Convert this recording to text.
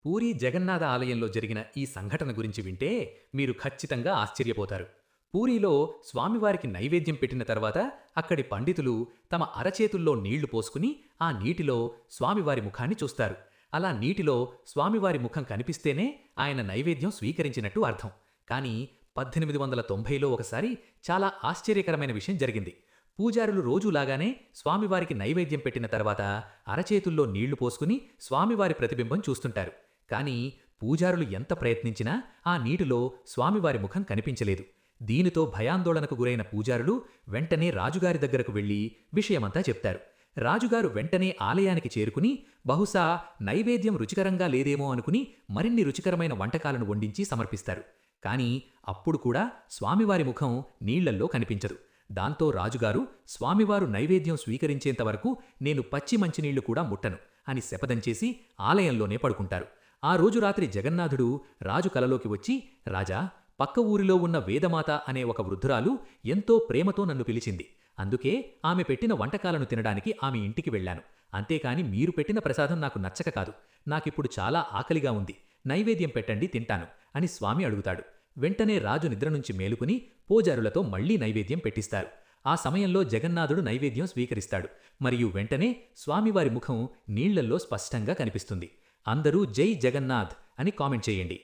పూరీ జగన్నాథ ఆలయంలో జరిగిన ఈ సంఘటన గురించి వింటే మీరు ఖచ్చితంగా ఆశ్చర్యపోతారు. పూరీలో స్వామివారికి నైవేద్యం పెట్టిన తర్వాత అక్కడి పండితులు తమ అరచేతుల్లో నీళ్లు పోసుకుని ఆ నీటిలో స్వామివారి ముఖాన్ని చూస్తారు. అలా నీటిలో స్వామివారి ముఖం కనిపిస్తేనే ఆయన నైవేద్యం స్వీకరించినట్టు అర్థం. కానీ 1890లో ఒకసారి చాలా ఆశ్చర్యకరమైన విషయం జరిగింది. పూజారులు రోజూలాగానే స్వామివారికి నైవేద్యం పెట్టిన తర్వాత అరచేతుల్లో నీళ్లు పోసుకుని స్వామివారి ప్రతిబింబం చూస్తుంటారు. కానీ పూజారులు ఎంత ప్రయత్నించినా ఆ నీటిలో స్వామివారి ముఖం కనిపించలేదు. దీనితో భయాందోళనకు గురైన పూజారులు వెంటనే రాజుగారి దగ్గరకు వెళ్లి విషయమంతా చెప్తారు. రాజుగారు వెంటనే ఆలయానికి చేరుకుని బహుశా నైవేద్యం రుచికరంగా లేదేమో అనుకుని మరిన్ని రుచికరమైన వంటకాలను వండించి సమర్పిస్తారు. కానీ అప్పుడు కూడా స్వామివారి ముఖం నీళ్లల్లో కనిపించదు. దాంతో రాజుగారు స్వామివారు నైవేద్యం స్వీకరించేంతవరకు నేను పచ్చి మంచినీళ్లు కూడా ముట్టను అని శపథంచేసి ఆలయంలోనే పడుకుంటారు. ఆ రోజు రాత్రి జగన్నాథుడు రాజు కలలోకి వచ్చి, రాజా, పక్క ఊరిలో ఉన్న వేదమాత అనే ఒక వృద్ధురాలు ఎంతో ప్రేమతో నన్ను పిలిచింది. అందుకే ఆమె పెట్టిన వంటకాలను తినడానికి ఆమె ఇంటికి వెళ్లాను. అంతేకాని మీరు పెట్టిన ప్రసాదం నాకు నచ్చక కాదు. నాకిప్పుడు చాలా ఆకలిగా ఉంది. నైవేద్యం పెట్టండి, తింటాను అని స్వామి అడుగుతాడు. వెంటనే రాజు నిద్ర నుంచి మేలుకుని పూజారులతో మళ్లీ నైవేద్యం పెట్టిస్తారు. ఆ సమయంలో జగన్నాథుడు నైవేద్యం స్వీకరిస్తాడు. మరియు వెంటనే స్వామివారి ముఖం నీళ్లల్లో స్పష్టంగా కనిపిస్తుంది. అందరూ జై జగన్నాథ్ అని కామెంట్ చేయండి.